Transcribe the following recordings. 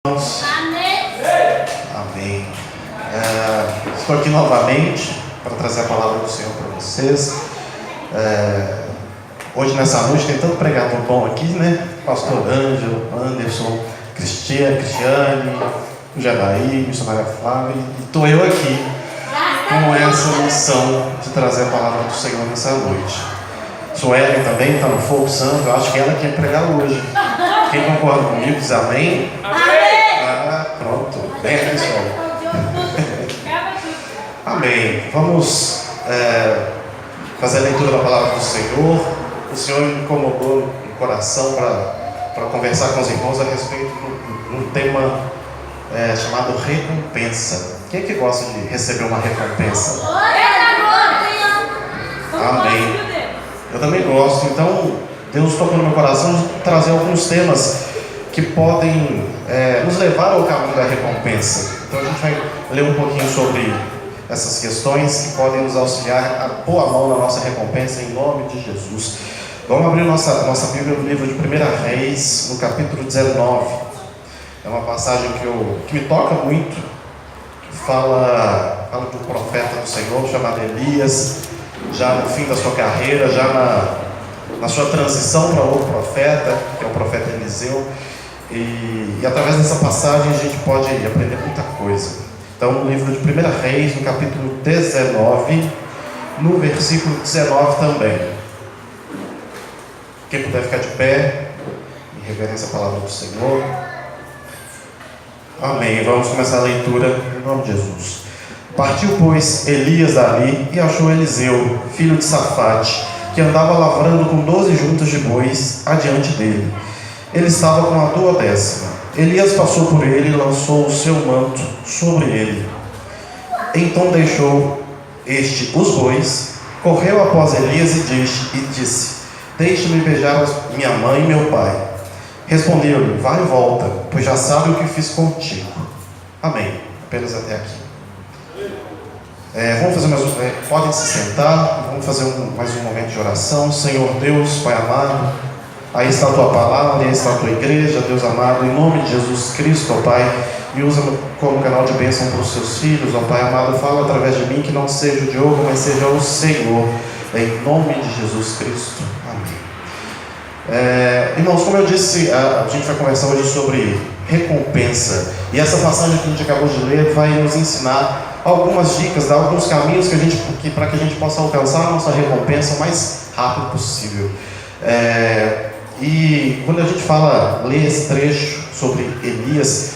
Amém. Amém. Estou aqui novamente para trazer a palavra do Senhor para vocês. Hoje, nessa noite, tem tanto pregador bom aqui, né? Pastor Ângelo, Anderson, Cristiane, Jadaí, missionária Flávia. E estou eu aqui com essa missão de trazer a palavra do Senhor nessa noite. Suelen também está no fogo santo. Eu acho que ela quer pregar hoje. Quem concorda comigo diz amém? Pronto, bem abençoado. Amém. Vamos fazer a leitura da palavra do Senhor. O Senhor me incomodou no coração para conversar com os irmãos a respeito de um tema chamado recompensa. Quem é que gosta de receber uma recompensa? Amém. Eu também gosto. Então, Deus tocou no meu coração de trazer alguns temas que podem nos levar ao caminho da recompensa. Então a gente vai ler um pouquinho sobre essas questões que podem nos auxiliar a pôr a mão na nossa recompensa em nome de Jesus. Vamos abrir nossa Bíblia no livro de 1 Reis, no capítulo 19. É uma passagem que me toca muito, que fala de um profeta do Senhor chamado Elias, já no fim da sua carreira, já na sua transição para outro profeta, que é o profeta Eliseu. E através dessa passagem a gente pode aprender muita coisa. Então, no livro de 1 Reis, no capítulo 19, no versículo 19 também. Quem puder ficar de pé, em reverência à palavra do Senhor. Amém. Vamos começar a leitura em nome de Jesus. Partiu, pois, Elias dali e achou Eliseu, filho de Safate, que andava lavrando com 12 juntas de bois adiante dele. Ele estava com a 12ª. Elias passou por ele e lançou o seu manto sobre ele. Então deixou este os bois, correu após Elias e disse: Deixe-me beijar minha mãe e meu pai. Respondeu-lhe: Vai e volta, pois já sabe o que fiz contigo. Amém. Apenas até aqui. Vamos fazer podem se sentar. Vamos fazer mais um momento de oração. Senhor Deus, Pai amado, aí está a Tua palavra, aí está a Tua igreja, Deus amado, em nome de Jesus Cristo, ó Pai, me usa como canal de bênção para os Seus filhos, ó Pai amado, fala através de mim, que não seja o Diogo, mas seja o Senhor, em nome de Jesus Cristo, amém. Irmãos, como eu disse, a gente vai conversar hoje sobre recompensa, e essa passagem que a gente acabou de ler vai nos ensinar algumas dicas, dar alguns caminhos para que a gente possa alcançar a nossa recompensa o mais rápido possível. E quando a gente lê esse trecho sobre Elias,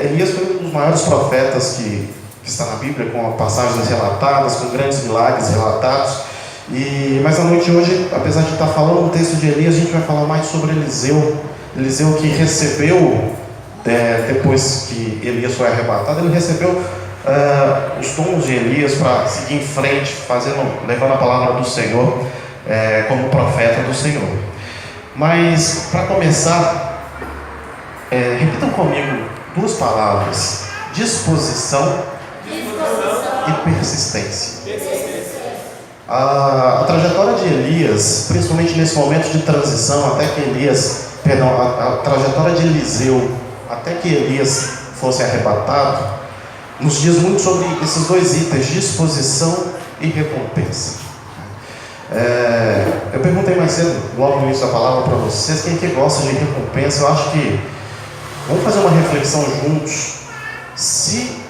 Elias foi um dos maiores profetas que está na Bíblia, com passagens relatadas, com grandes milagres relatados. Mas na noite de hoje, apesar de estar falando um texto de Elias, a gente vai falar mais sobre Eliseu. Eliseu que recebeu, depois que Elias foi arrebatado, ele recebeu os dons de Elias para seguir em frente, levando a palavra do Senhor como profeta do Senhor. Mas, para começar, repitam comigo duas palavras: disposição e persistência. A trajetória de Elias, principalmente nesse momento de transição, a trajetória de Eliseu, até que Elias fosse arrebatado, nos diz muito sobre esses dois itens, disposição e recompensa. Eu perguntei mais cedo, logo no início da palavra, para vocês, quem que gosta de recompensa. Eu acho que vamos fazer uma reflexão juntos. Se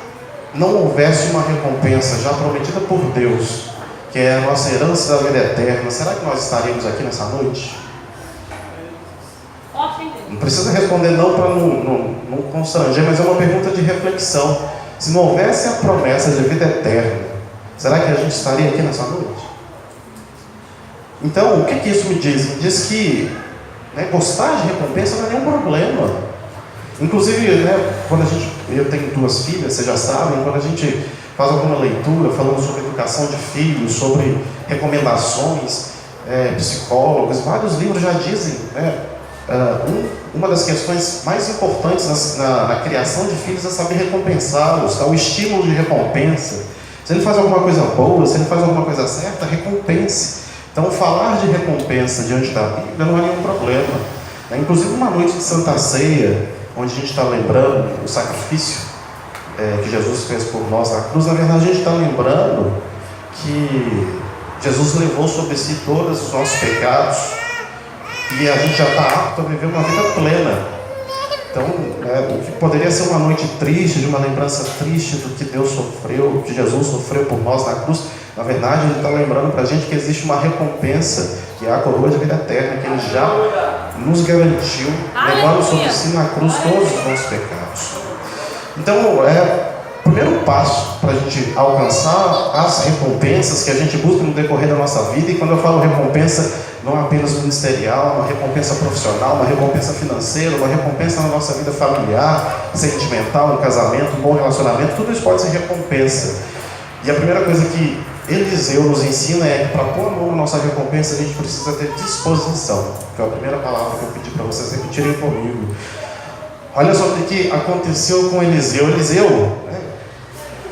não houvesse uma recompensa já prometida por Deus, que é a nossa herança da vida eterna, será que nós estaríamos aqui nessa noite? Não precisa responder não para não constranger, mas é uma pergunta de reflexão. Se não houvesse a promessa de vida eterna, será que a gente estaria aqui nessa noite? Então, o que isso me diz? Me diz que gostar de recompensa não é nenhum problema. Inclusive, quando eu tenho 2 filhas, vocês já sabem, quando a gente faz alguma leitura falando sobre educação de filhos, sobre recomendações, psicólogos, vários livros já dizem, uma das questões mais importantes na criação de filhos é saber recompensá-los, o estímulo de recompensa. Se ele faz alguma coisa boa, se ele faz alguma coisa certa, recompense. Então, falar de recompensa diante da Bíblia não é nenhum problema. Inclusive, uma noite de Santa Ceia, onde a gente está lembrando o sacrifício que Jesus fez por nós na cruz, na verdade a gente está lembrando que Jesus levou sobre si todos os nossos pecados e a gente já está apto a viver uma vida plena. Então, o que poderia ser uma noite triste, de uma lembrança triste do que Deus sofreu, que Jesus sofreu por nós na cruz, na verdade Ele está lembrando para a gente que existe uma recompensa, que é a coroa de vida eterna, que Ele já nos garantiu, levando sobre si na cruz todos os nossos pecados. Então, o primeiro passo para a gente alcançar as recompensas que a gente busca no decorrer da nossa vida, e quando eu falo recompensa, não apenas ministerial, uma recompensa profissional, uma recompensa financeira, uma recompensa na nossa vida familiar, sentimental, no casamento, um bom relacionamento, tudo isso pode ser recompensa. E a primeira coisa que Eliseu nos ensina é que para pôr a mão na nossa recompensa a gente precisa ter disposição, que é a primeira palavra que eu pedi para vocês repetirem comigo. Olha só o que aconteceu com Eliseu.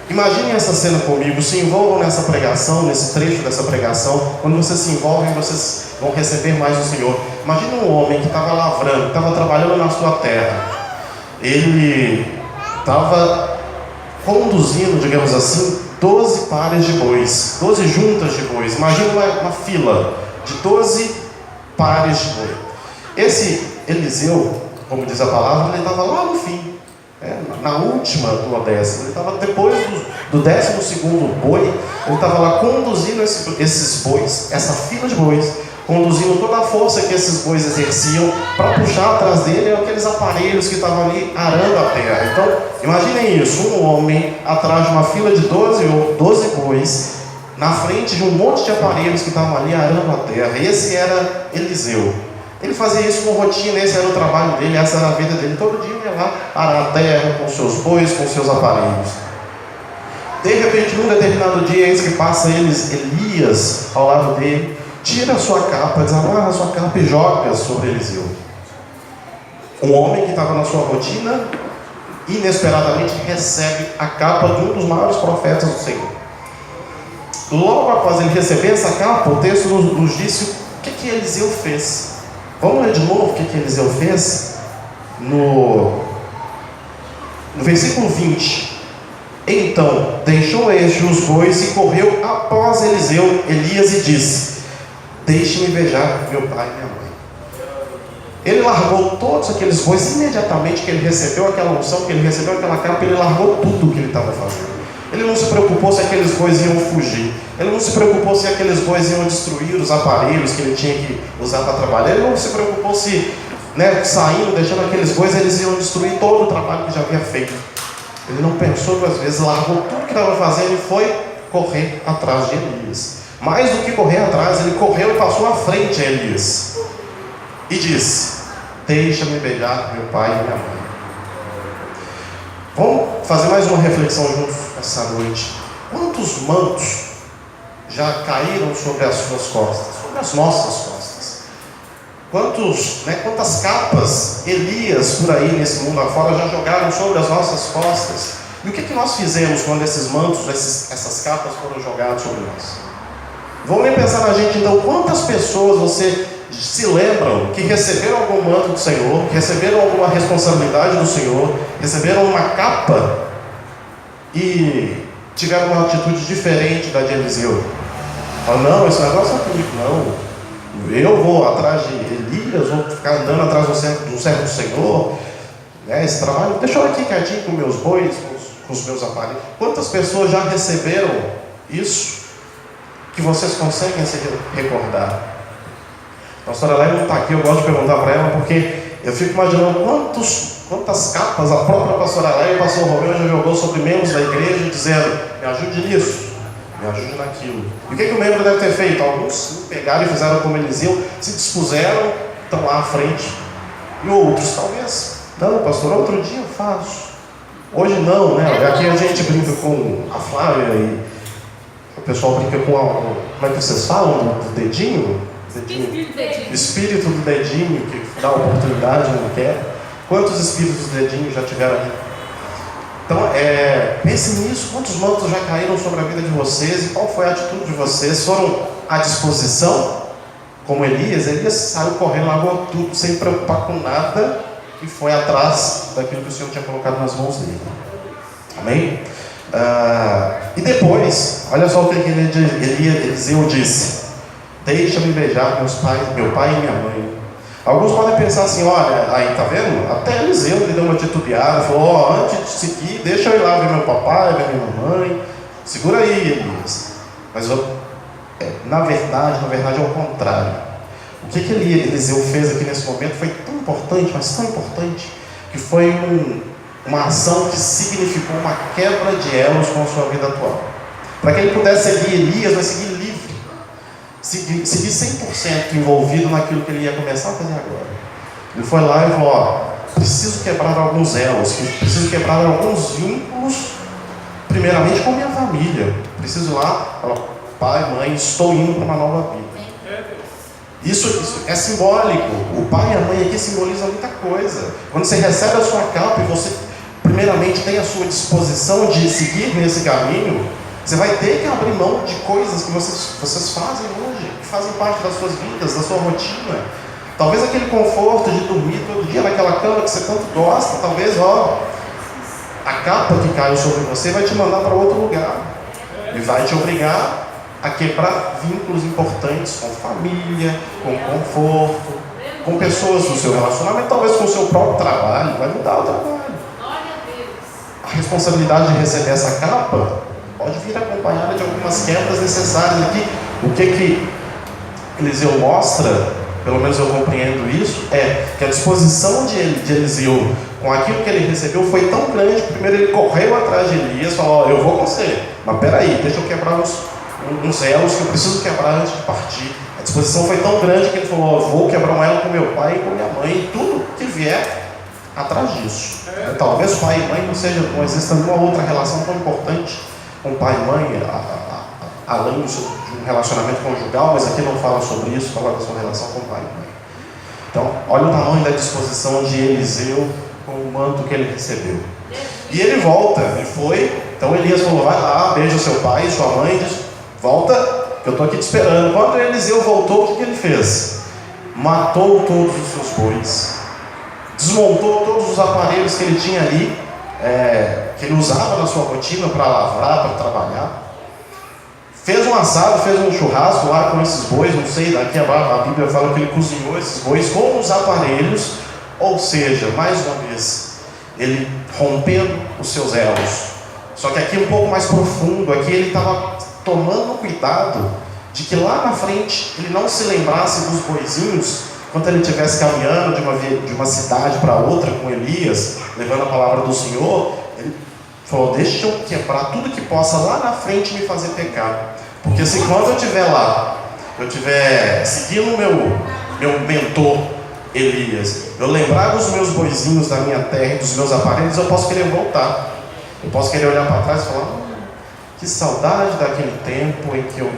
Imaginem essa cena comigo, se envolvam nessa pregação, nesse trecho dessa pregação. Quando vocês se envolvem, vocês vão receber mais do Senhor. Imagine um homem que estava lavrando, que estava trabalhando na sua terra. Ele estava conduzindo, digamos assim, 12 pares de bois, 12 juntas de bois. Imagine uma fila de 12 pares de boi. Esse Eliseu, como diz a palavra, ele estava lá no fim. Na última do 10º, ele estava depois do 12º boi, ele estava lá conduzindo esses bois, essa fila de bois, conduzindo toda a força que esses bois exerciam para puxar atrás dele aqueles aparelhos que estavam ali arando a terra. Então, imaginem isso, um homem atrás de uma fila de 12 bois, na frente de um monte de aparelhos que estavam ali arando a terra. Esse era Eliseu. Ele fazia isso com rotina, esse era o trabalho dele, essa era a vida dele. Todo dia ele ia lá arar a terra com seus bois, com seus aparelhos. De repente, num determinado dia, eis que passa Elias ao lado dele, tira a sua capa, desamarra a sua capa e joga sobre Eliseu. Um homem que estava na sua rotina, inesperadamente recebe a capa de um dos maiores profetas do Senhor. Logo após ele receber essa capa, o texto nos disse o que Eliseu fez. Vamos ler de novo o que Eliseu fez? No versículo 20. Então, deixou este os bois e correu após Elias e disse: deixe-me beijar meu pai e minha mãe. Ele largou todos aqueles bois, imediatamente que ele recebeu aquela unção, que ele recebeu aquela capa, ele largou tudo o que ele estava fazendo. Ele não se preocupou se aqueles bois iam fugir. Ele não se preocupou se aqueles bois iam destruir os aparelhos que ele tinha que usar para trabalhar. Ele não se preocupou se, saindo, deixando aqueles bois, eles iam destruir todo o trabalho que já havia feito. Ele não pensou duas vezes, largou tudo que estava fazendo e foi correr atrás de Elias. Mais do que correr atrás, ele correu e passou à frente a Elias. E disse: deixa-me beijar meu pai e minha mãe. Vamos fazer mais uma reflexão juntos essa noite. Quantos mantos já caíram sobre as suas costas, sobre as nossas costas? Quantas capas Elias por aí nesse mundo afora já jogaram sobre as nossas costas? E o que nós fizemos quando esses mantos, essas capas foram jogadas sobre nós? Vamos nem pensar na gente então, quantas pessoas você se lembram que receberam algum manto do Senhor, que receberam alguma responsabilidade do Senhor, receberam uma capa e tiveram uma atitude diferente da de Eliseu? Fala: não, esse negócio é comigo, não. Eu vou atrás de Elias, vou ficar andando atrás do servo do Senhor. Esse trabalho, deixa eu aqui quietinho com meus bois, com os meus aparelhos. Quantas pessoas já receberam isso que vocês conseguem se recordar? A pastora Lélia não está aqui, eu gosto de perguntar para ela, porque eu fico imaginando quantas capas a própria pastora Lélia e o pastor Romeu já jogou sobre membros da igreja, dizendo: me ajude nisso, me ajude naquilo. E o que o membro deve ter feito? Alguns pegaram e fizeram como Eliseu, se dispuseram, estão lá à frente. E outros, talvez: não, pastor, outro dia eu faço, hoje não, Aqui a gente brinca com a Flávia e o pessoal brinca com como é que vocês falam? Do dedinho? Espírito do dedinho, que dá oportunidade, não quer. Quantos espíritos do dedinho já tiveram aqui? Então, pense nisso. Quantos mantos já caíram sobre a vida de vocês? E qual foi a atitude de vocês? Foram à disposição? Como Elias saiu correndo, largou tudo, sem preocupar com nada, e foi atrás daquilo que o Senhor tinha colocado nas mãos dele. Amém? E depois, olha só o que Eliseu disse: deixa-me beijar meu pai e minha mãe. Alguns podem pensar assim: olha, aí tá vendo? Até Eliseu ele deu uma titubeada, falou: antes de seguir, deixa eu ir lá ver meu papai, ver minha mamãe. Segura aí, Elias. Mas na verdade é o contrário. O que Eliseu fez aqui nesse momento foi tão importante, mas tão importante, que foi uma ação que significou uma quebra de elos com a sua vida atual. Para que ele pudesse seguir Elias, mas seguir livre, seguir 100% envolvido naquilo que ele ia começar a fazer agora. Ele foi lá e falou: preciso quebrar alguns elos, preciso quebrar alguns vínculos, primeiramente com minha família. Preciso ir lá, falar: pai, mãe, estou indo para uma nova vida. Isso é simbólico. O pai e a mãe aqui simbolizam muita coisa. Quando você recebe a sua capa e você primeiramente tem a sua disposição de seguir nesse caminho, você vai ter que abrir mão de coisas que vocês fazem hoje, que fazem parte das suas vidas, da sua rotina. Talvez aquele conforto de dormir todo dia naquela cama que você tanto gosta, talvez a capa que caiu sobre você vai te mandar para outro lugar e vai te obrigar a quebrar vínculos importantes com família, com conforto, com pessoas do seu relacionamento, talvez com o seu próprio trabalho. Vai mudar o trabalho. A responsabilidade de receber essa capa pode vir acompanhada de algumas quebras necessárias aqui. O que Eliseu mostra, pelo menos eu compreendo isso, é que a disposição de Eliseu com aquilo que ele recebeu foi tão grande que primeiro ele correu atrás de Elias e falou: eu vou com você, mas peraí, deixa eu quebrar uns elos que eu preciso quebrar antes de partir. A disposição foi tão grande que ele falou: eu vou quebrar um elo com meu pai e com minha mãe, e tudo que vier atrás disso. Talvez pai e mãe não exista nenhuma outra relação tão importante com pai e mãe, além de um relacionamento conjugal, mas aqui não fala sobre isso, fala da sua relação com pai e mãe. Então, olha o tamanho da disposição de Eliseu com o manto que ele recebeu. E ele volta, ele foi. Então Elias falou: vai lá, beija seu pai e sua mãe, diz: volta, que eu estou aqui te esperando. Quando Eliseu voltou, o que ele fez? Matou todos os seus bois, desmontou todos os aparelhos que ele tinha ali, que ele usava na sua rotina para lavrar, para trabalhar. Fez um assado, fez um churrasco lá com esses bois, não sei, aqui a Bíblia fala que ele cozinhou esses bois com os aparelhos, ou seja, mais uma vez, ele rompendo os seus elos. Só que aqui um pouco mais profundo, aqui ele estava tomando cuidado de que lá na frente ele não se lembrasse dos boizinhos quando ele estivesse caminhando de uma cidade para outra com Elias, levando a palavra do Senhor. Ele falou: deixa eu quebrar tudo que possa lá na frente me fazer pecar, porque se quando eu estiver lá, eu estiver seguindo o meu mentor Elias, eu lembrar dos meus boizinhos da minha terra e dos meus aparelhos, eu posso querer voltar, eu posso querer olhar para trás e falar: que saudade daquele tempo em que eu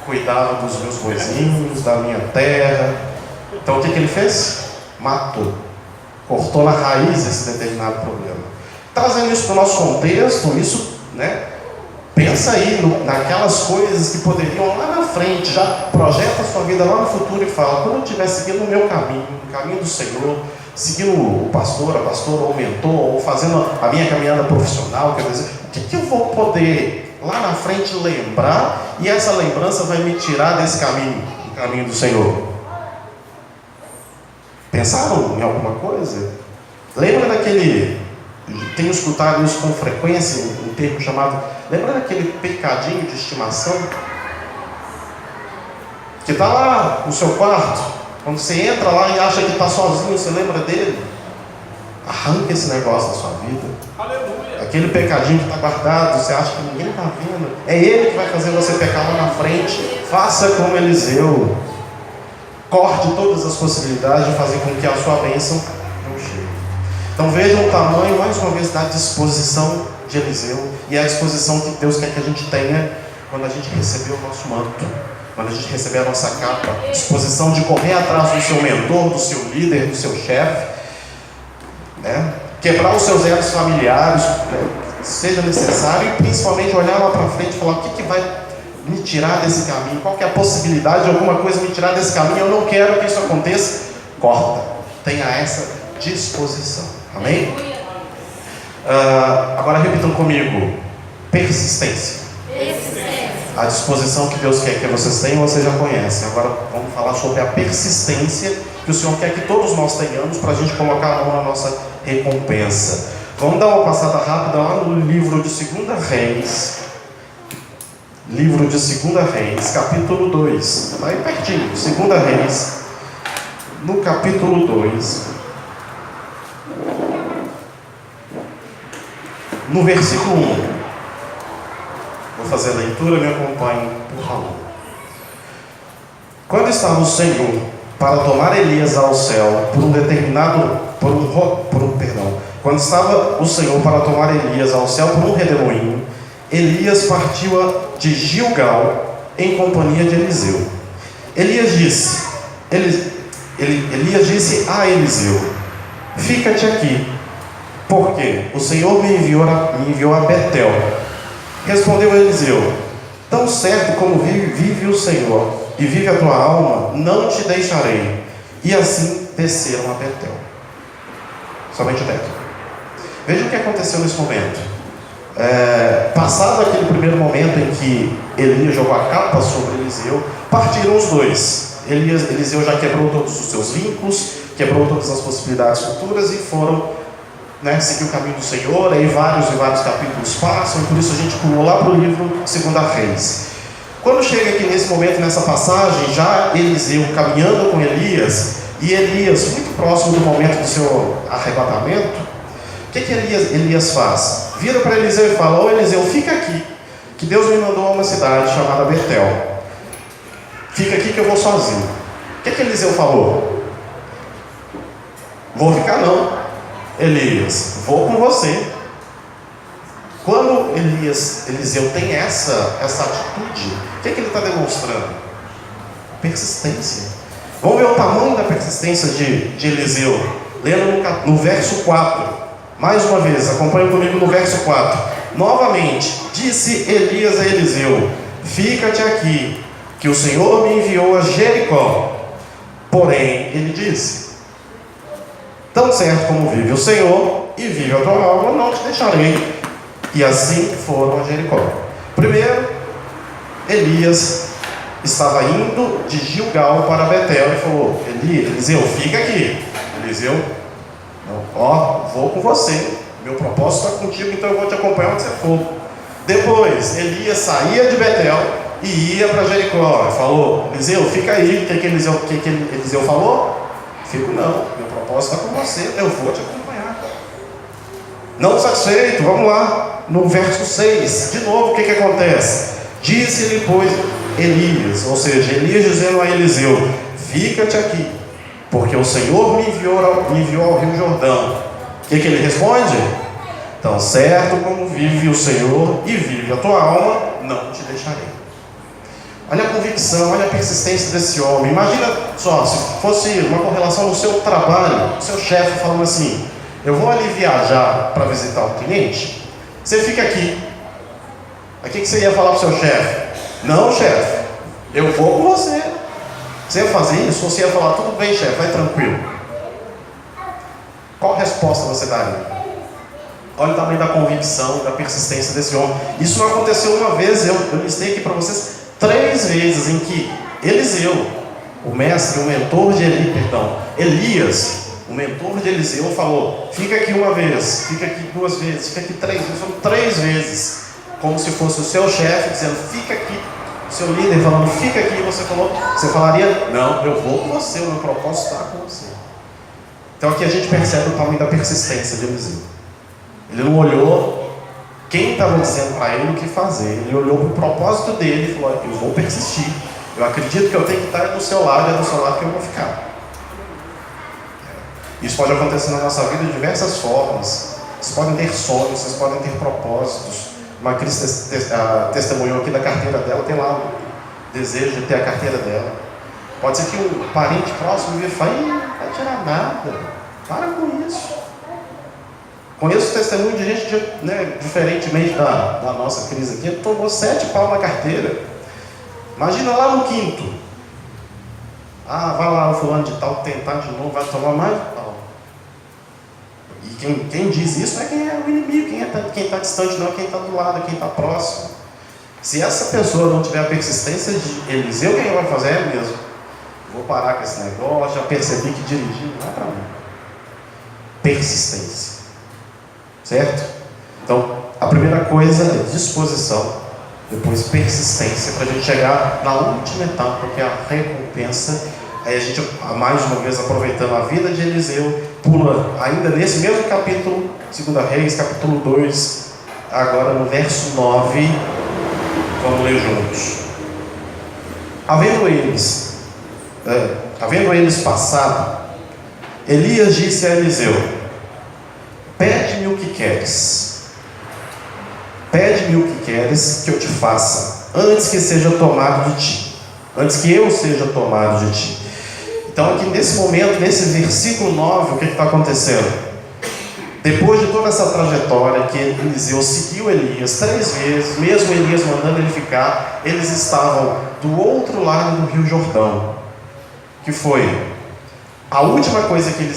cuidava dos meus boizinhos, da minha terra. Então o que ele fez? Matou, cortou na raiz esse determinado problema. Trazendo isso para o nosso contexto, isso, pensa aí naquelas coisas que poderiam lá na frente, já projeta a sua vida lá no futuro e fala: quando eu estiver seguindo o meu caminho, o caminho do Senhor, seguindo o pastor, a pastora, ou o mentor, ou fazendo a minha caminhada profissional, quer dizer, o que eu vou poder lá na frente lembrar, e essa lembrança vai me tirar desse caminho, o caminho do Senhor? Pensaram em alguma coisa? Lembra daquele, tenho escutado isso com frequência, um termo chamado, lembra daquele pecadinho de estimação? Que está lá no seu quarto, quando você entra lá e acha que está sozinho, você lembra dele? Arranca esse negócio da sua vida. Aleluia. Aquele pecadinho que está guardado, você acha que ninguém está vendo, é ele que vai fazer você pecar lá na frente. Faça como Eliseu. Corte todas as possibilidades de fazer com que a sua bênção não chegue. Então vejam o tamanho, mais uma vez, da disposição de Eliseu, e a disposição que Deus quer que a gente tenha quando a gente receber o nosso manto, quando a gente receber a nossa capa. Disposição de correr atrás do seu mentor, do seu líder, do seu chefe, quebrar os seus elos familiares, seja necessário, e principalmente olhar lá para frente e falar: o que vai me tirar desse caminho? Qual que é a possibilidade de alguma coisa me tirar desse caminho? Eu não quero que isso aconteça. Corta. Tenha essa disposição. Amém? Agora repitam comigo: persistência. A disposição que Deus quer que vocês tenham, vocês já conhecem. Agora vamos falar sobre a persistência que o Senhor quer que todos nós tenhamos para a gente colocar a mão na nossa recompensa. Vamos dar uma passada rápida lá no livro de 2 Reis. Livro de 2 Reis, capítulo 2. Está aí pertinho. 2 Reis, no capítulo 2. No versículo 1. Vou fazer a leitura, me acompanhe, por favor. Quando estava o Senhor para tomar Elias ao céu quando estava o Senhor para tomar Elias ao céu por um redemoinho, Elias partiu de Gilgal em companhia de Eliseu. Elias disse a Eliseu: fica-te aqui, porque o Senhor me enviou a Betel. Respondeu Eliseu: tão certo como vive o Senhor e vive a tua alma, não te deixarei. E assim desceram a Betel. Somente o teto. Veja o que aconteceu nesse momento. Passado aquele primeiro momento em que Elias jogou a capa sobre Eliseu, partiram os dois. Eliseu já quebrou todos os seus vínculos, quebrou todas as possibilidades futuras e foram seguir o caminho do Senhor. Aí vários e vários capítulos passam, por isso a gente pulou lá para o livro 2 Reis. Quando chega aqui nesse momento, nessa passagem, já Eliseu caminhando com Elias, e Elias muito próximo do momento do seu arrebatamento, o que Elias faz? Vira para Eliseu e fala: ô Eliseu, fica aqui, que Deus me mandou a uma cidade chamada Betel. Fica aqui que eu vou sozinho. O que Eliseu falou? Vou ficar não, Elias, vou com você. Quando Eliseu tem essa atitude, o que ele está demonstrando? Persistência. Vamos ver o tamanho da persistência de Eliseu, lendo no verso 4. Mais uma vez, acompanhe comigo no verso 4. Novamente, disse Elias a Eliseu: fica-te aqui, que o Senhor me enviou a Jericó. Porém, ele disse: tão certo como vive o Senhor e vive a tua alma, não te deixarei. E assim foram a Jericó. Primeiro, Elias estava indo de Gilgal para Betel e falou: Eliseu, fica aqui. Eliseu: vou com você, meu propósito está contigo, então eu vou te acompanhar onde você for. Depois, Elias saía de Betel e ia para Jericó. Ele falou: Eliseu, fica aí. O que Eliseu falou? Fico não, meu propósito está com você, eu vou te acompanhar. Não satisfeito, vamos lá. No verso 6, de novo, o que acontece? Disse-lhe, pois, Elias, ou seja, Elias dizendo a Eliseu: fica-te aqui, porque o Senhor me enviou ao Rio Jordão. O que ele responde? Tão certo como vive o Senhor e vive a tua alma, não te deixarei. Olha a convicção, olha a persistência desse homem. Imagina só, se fosse uma correlação no seu trabalho, o seu chefe falando assim: eu vou ali viajar para visitar o cliente, você fica aqui. O que você ia falar para o seu chefe? Não, chefe, eu vou com você. Você ia fazer isso? Ou você ia falar: tudo bem, chefe, vai tranquilo? Qual resposta você daria? Olha o tamanho da convicção, da persistência desse homem. Isso não aconteceu uma vez, eu listei aqui para vocês 3 vezes em que Eliseu, o mestre, o mentor de Elias, o mentor de Eliseu, falou: fica aqui uma vez, fica aqui 2 vezes, fica aqui 3 vezes. Foram 3 vezes, como se fosse o seu chefe dizendo: fica aqui. O seu líder falando: fica aqui. Você falaria: não, eu vou com você, o meu propósito está com você. Então aqui a gente percebe o tamanho da persistência de Eliseu. Ele não olhou quem estava dizendo para ele o que fazer, ele olhou para o propósito dele e falou: eu vou persistir, eu acredito que eu tenho que estar do seu lado, e é do seu lado que eu vou ficar. Isso pode acontecer na nossa vida de diversas formas. Vocês podem ter sonhos, vocês podem ter propósitos. Uma Cris testemunhou aqui da carteira dela, tem lá o desejo de ter a carteira dela. Pode ser que um parente próximo me fale: não vai tirar nada, para com isso. Conheço testemunho de gente, diferentemente da nossa Cris aqui, tomou 7 pau na carteira. Imagina lá no 5º. Vai lá o fulano de tal tentar de novo, vai tomar mais pau. E quem diz isso não é quem é o inimigo, quem está distante, não é quem está do lado, quem está próximo. Se essa pessoa não tiver a persistência de Eliseu, quem vai fazer é mesmo. Vou parar com esse negócio, já percebi que dirigir não é para mim. Persistência. Certo? Então, a primeira coisa é disposição, depois persistência, para a gente chegar na última etapa, que é a recompensa. Aí a gente, mais uma vez, aproveitando a vida de Eliseu, pula ainda nesse mesmo capítulo, 2 Reis, capítulo 2, agora no verso 9, vamos ler juntos. Havendo eles passado, Elias disse a Eliseu: pede-me o que queres. Pede-me o que queres que eu te faça, antes que seja tomado de ti. Antes que eu seja tomado de ti. Então aqui nesse momento, nesse versículo 9, o que está acontecendo? Depois de toda essa trajetória que Eliseu seguiu Elias 3 vezes, mesmo Elias mandando ele ficar, eles estavam do outro lado do Rio Jordão. Que foi a última coisa que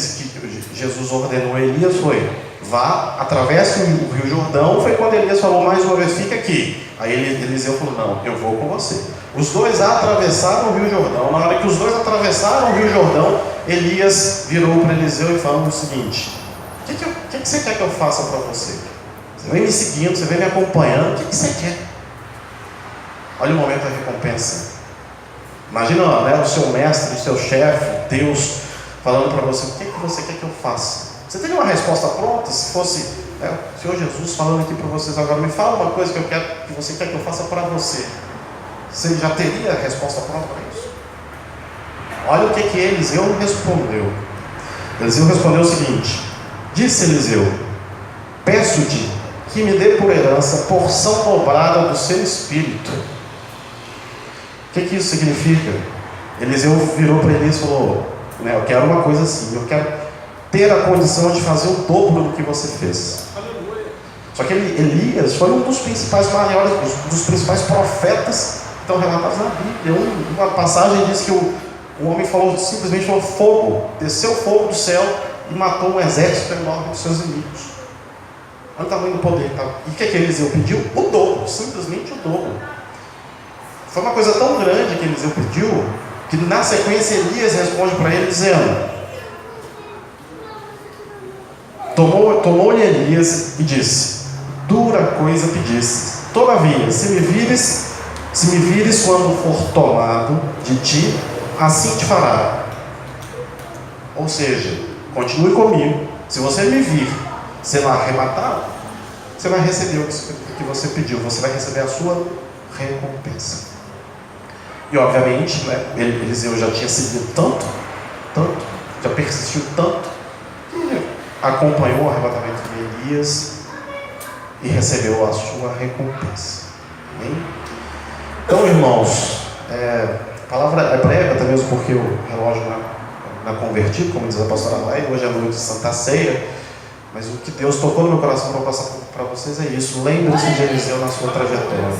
Jesus ordenou a Elias foi: vá, atravesse o Rio Jordão. Foi quando Elias falou mais uma vez: fica aqui. Aí Eliseu falou: não, eu vou com você. Os dois atravessaram o Rio Jordão. Na hora que os dois atravessaram o Rio Jordão, Elias virou para Eliseu e falou o seguinte: o que você quer que eu faça para você? Você vem me seguindo, você vem me acompanhando, o que você quer? Olha o momento da recompensa. Imagina, né, o seu mestre, o seu chefe, Deus, falando para você: o que você quer que eu faça? Você teria uma resposta pronta? Se fosse o Senhor Jesus falando aqui para vocês agora: me fala uma coisa que eu quero, que você quer que eu faça para você. Você já teria a resposta pronta para isso? Olha o que Eliseu respondeu. Eliseu respondeu o seguinte: disse Eliseu: peço-te que me dê por herança porção dobrada do seu espírito. O que isso significa? Eliseu virou para Elias e falou: eu quero uma coisa assim, eu quero ter a condição de fazer o dobro do que você fez. Só que Elias foi um dos principais maiores, dos principais profetas que estão relatados na Bíblia. Uma passagem diz que o homem simplesmente falou fogo, desceu fogo do céu e matou um exército enorme dos seus inimigos. Olha o tamanho do poder. E o que Eliseu pediu? O dobro, simplesmente o dobro. Foi uma coisa tão grande que Eliseu pediu, que na sequência Elias responde para ele dizendo: tomou-lhe Elias e disse: dura coisa pedistes. Todavia, se me vires quando for tomado de ti, assim te fará. Ou seja, continue comigo. Se você me vir, sei lá, arrebatado, você vai receber o que você pediu. Você vai receber a sua recompensa. E obviamente, Eliseu já tinha seguido tanto, já persistiu tanto, que acompanhou o arrebatamento de Elias e recebeu a sua recompensa. Amém? Então, irmãos, a palavra é breve, até mesmo porque o relógio não é convertido, como diz a pastora Lai. Hoje é noite de Santa Ceia, mas o que Deus tocou no meu coração para passar para vocês é isso. Lembre-se de Eliseu na sua trajetória.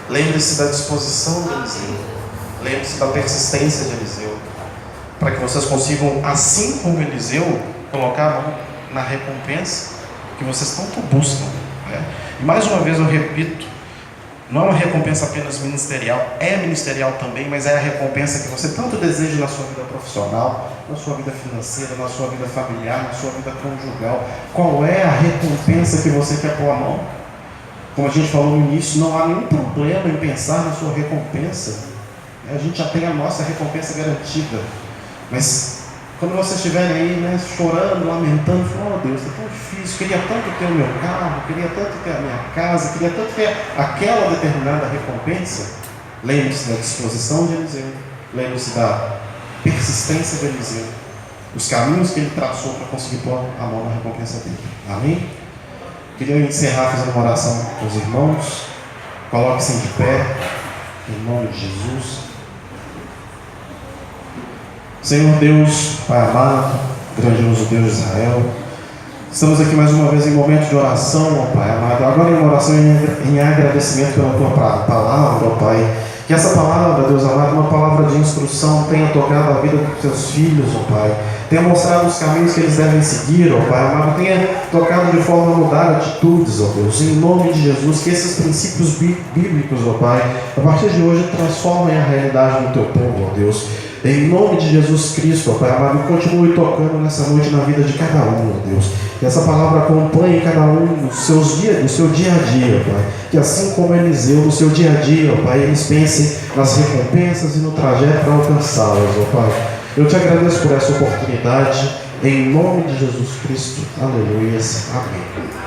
Lembre-se da disposição de Eliseu. Lembre-se da persistência de Eliseu, para que vocês consigam, assim como Eliseu, colocar a mão na recompensa que vocês tanto buscam. E mais uma vez eu repito, não é uma recompensa apenas ministerial, é ministerial também, mas é a recompensa que você tanto deseja na sua vida profissional, na sua vida financeira, na sua vida familiar, na sua vida conjugal. Qual é a recompensa que você quer pôr a mão? Como a gente falou no início, não há nenhum problema em pensar na sua recompensa. A gente já tem a nossa recompensa garantida. Mas quando vocês estiverem aí, chorando, lamentando, falando: oh Deus, é tão difícil, queria tanto ter o meu carro, queria tanto ter a minha casa, queria tanto ter aquela determinada recompensa. Lembre-se da disposição de Eliseu, lembre-se da persistência de Eliseu, os caminhos que ele traçou para conseguir pôr a mão na recompensa dele. Amém? Queria encerrar fazendo uma oração com os irmãos. Coloque-se de pé, em nome de Jesus. Senhor Deus, Pai amado, grandioso Deus de Israel, estamos aqui mais uma vez em momento de oração, ó Pai amado, agora em uma oração em agradecimento pela Tua palavra, ó Pai, Que essa palavra, Deus amado, uma palavra de instrução, tenha tocado a vida dos seus filhos, ó Pai. Tenha mostrado os caminhos que eles devem seguir, ó Pai amado. Tenha tocado de forma a mudar atitudes, ó Deus. Em nome de Jesus, que esses princípios bíblicos, ó Pai, a partir de hoje transformem a realidade do teu povo, ó Deus. Em nome de Jesus Cristo, ó Pai amado, continue tocando nessa noite na vida de cada um, ó Deus. Que essa palavra acompanhe cada um no seu dia a dia, ó Pai. Que assim como Eliseu, no seu dia a dia, ó Pai, eles pensem nas recompensas e no trajeto para alcançá-las, ó Pai. Eu te agradeço por essa oportunidade, em nome de Jesus Cristo. Aleluia. Amém.